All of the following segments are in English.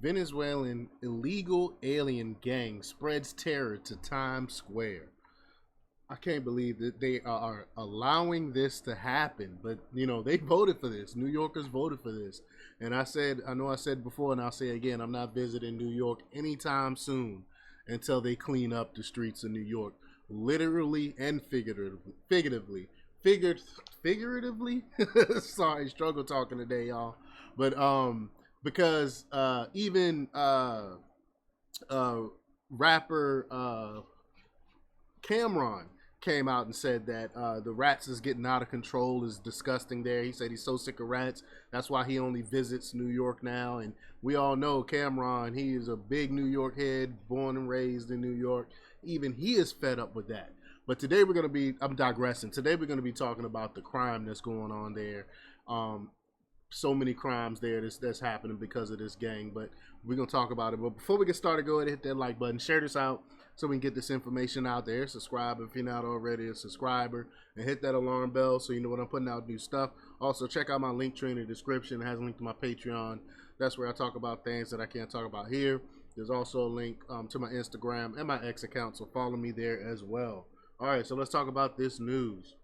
Venezuelan illegal alien gang spreads terror to Times Square. I can't believe that they are allowing this to happen. But, they voted for this. New Yorkers voted for this. And I know I said before, and I'll say again, I'm not visiting New York anytime soon until they clean up the streets of New York. Literally and figuratively. Sorry, struggle talking today, y'all. But, because even rapper Cameron came out and said that the rats is getting out of control, is disgusting there. He said he's so sick of rats. That's why he only visits New York now. And we all know Cameron, he is a big New York head, born and raised in New York. Even he is fed up with that. But today we're going to be, I'm digressing. Today we're going to be talking about the crime that's going on there. So many crimes there that's happening because of this gang, but we're going to talk about it. But before we get started, go ahead and hit that like button, share this out so we can get this information out there. Subscribe if you're not already a subscriber, and hit that alarm bell so you know when I'm putting out new stuff. Also, check out my link tree in the description. It has a link to my Patreon. That's where I talk about things that I can't talk about here. There's also a link to my Instagram and my X account, so follow me there as well. All right, so let's talk about this news.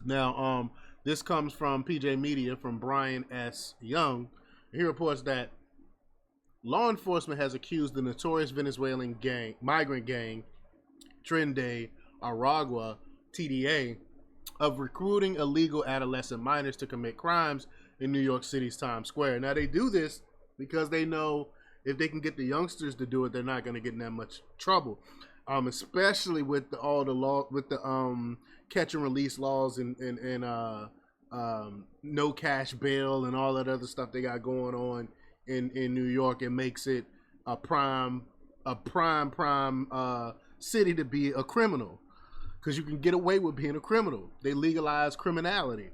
Now, this comes from PJ Media from Brian S. Young. He reports that law enforcement has accused the notorious Venezuelan migrant gang, Tren de Aragua, TDA, of recruiting illegal adolescent minors to commit crimes in New York City's Times Square. Now, they do this because they know if they can get the youngsters to do it, they're not going to get in that much trouble. Especially with all the law, with the catch and release laws and no cash bail and all that other stuff they got going on in New York. It makes it a prime city to be a criminal, because you can get away with being a criminal. They legalize criminality.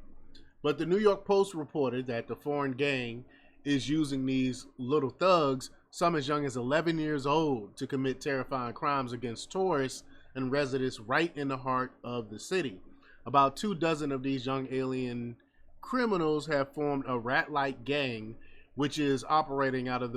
But the New York Post reported that the foreign gang is using these little thugs, some as young as 11 years old, to commit terrifying crimes against tourists and residents right in the heart of the city. About 24 of these young alien criminals have formed a rat-like gang, which is operating out of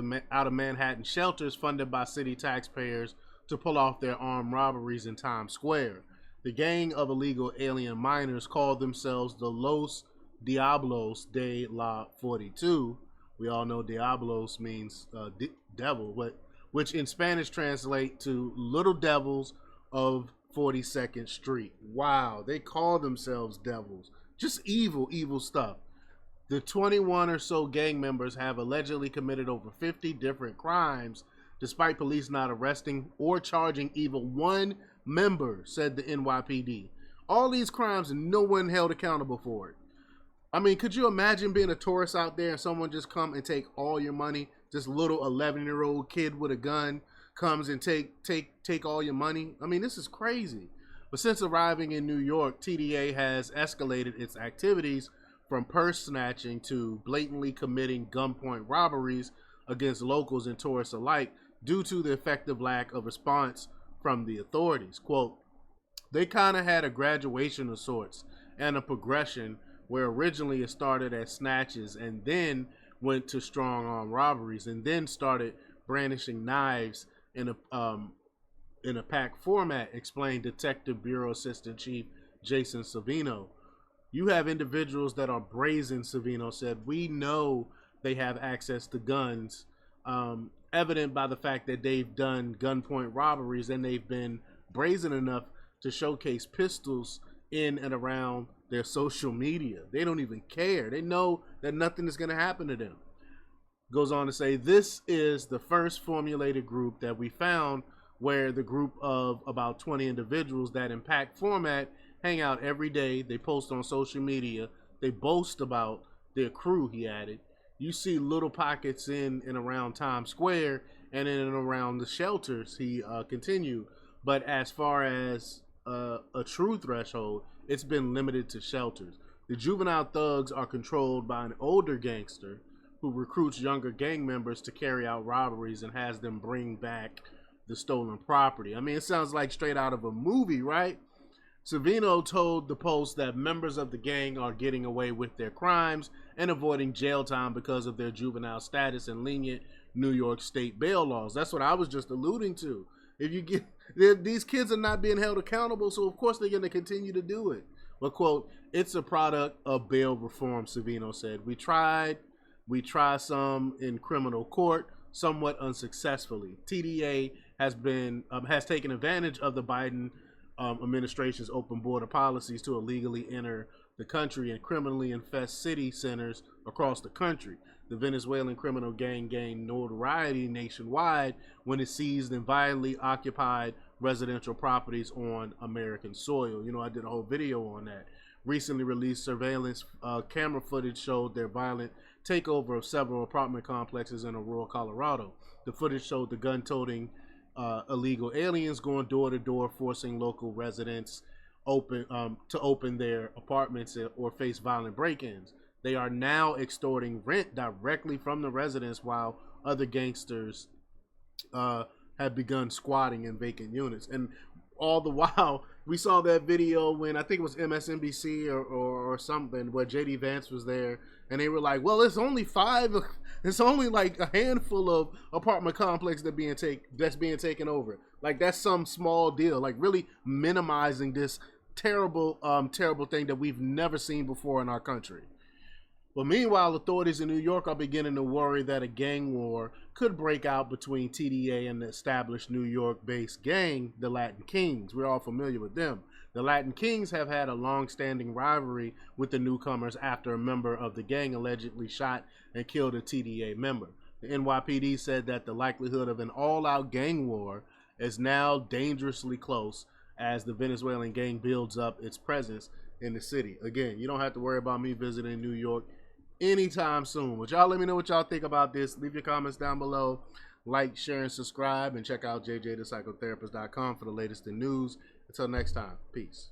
Manhattan shelters funded by city taxpayers to pull off their armed robberies in Times Square. The gang of illegal alien minors called themselves the Los Diablos de la 42. We all know Diablos means devil, which in Spanish translate to Little Devils of 42nd Street. Wow, they call themselves devils. Just evil, evil stuff. The 21 or so gang members have allegedly committed over 50 different crimes, despite police not arresting or charging even one member, said the NYPD. All these crimes and no one held accountable for it. I mean, could you imagine being a tourist out there and someone just come and take all your money? This little 11-year-old kid with a gun comes and take all your money. I mean, this is crazy. But since arriving in New York, TDA has escalated its activities from purse snatching to blatantly committing gunpoint robberies against locals and tourists alike due to the effective lack of response from the authorities. Quote, they kind of had a graduation of sorts and a progression where originally it started as snatches and then went to strong arm robberies and then started brandishing knives in a pack format, explained Detective Bureau Assistant Chief Jason Savino. You have individuals that are brazen, Savino said. We know they have access to guns, evident by the fact that they've done gunpoint robberies and they've been brazen enough to showcase pistols in and around their social media. They don't even care. They know that nothing is going to happen to them. Goes on to say, this is the first formulated group that we found where the group of about 20 individuals that in pack format hang out every day. They post on social media. They boast about their crew, he added. You see little pockets in and around Times Square and in and around the shelters, he continued. But as far as a true threshold, it's been limited to shelters. The juvenile thugs are controlled by an older gangster who recruits younger gang members to carry out robberies and has them bring back the stolen property. I mean, it sounds like straight out of a movie, right? Savino told the Post that members of the gang are getting away with their crimes and avoiding jail time because of their juvenile status and lenient New York state bail laws. That's what I was just alluding to. If you get these kids are not being held accountable, so of course they're going to continue to do it. But quote, it's a product of bail reform, Savino said. We tried some in criminal court, somewhat unsuccessfully. TDA has taken advantage of the Biden administration's open border policies to illegally enter the country and criminally infest city centers across the country. The Venezuelan criminal gang gained notoriety nationwide when it seized and violently occupied residential properties on American soil. You know, I did a whole video on that. Recently released surveillance camera footage showed their violent takeover of several apartment complexes in rural Colorado. The footage showed the gun-toting illegal aliens going door to door, forcing local residents to open their apartments or face violent break-ins. They are now extorting rent directly from the residents, while other gangsters have begun squatting in vacant units. And all the while, we saw that video when I think it was MSNBC or something, where JD Vance was there, and they were like, "Well, it's only like a handful of apartment complexes that's being taken over. Like that's some small deal. Like really minimizing this terrible thing that we've never seen before in our country." But meanwhile, authorities in New York are beginning to worry that a gang war could break out between TDA and the established New York-based gang, the Latin Kings. We're all familiar with them. The Latin Kings have had a long-standing rivalry with the newcomers after a member of the gang allegedly shot and killed a TDA member. The NYPD said that the likelihood of an all-out gang war is now dangerously close as the Venezuelan gang builds up its presence in the city. Again, you don't have to worry about me visiting New York anytime soon. But y'all let me know what y'all think about this. Leave your comments down below. Like, share, and subscribe. And check out jjthepsychotherapist.com for the latest in news. Until next time, peace.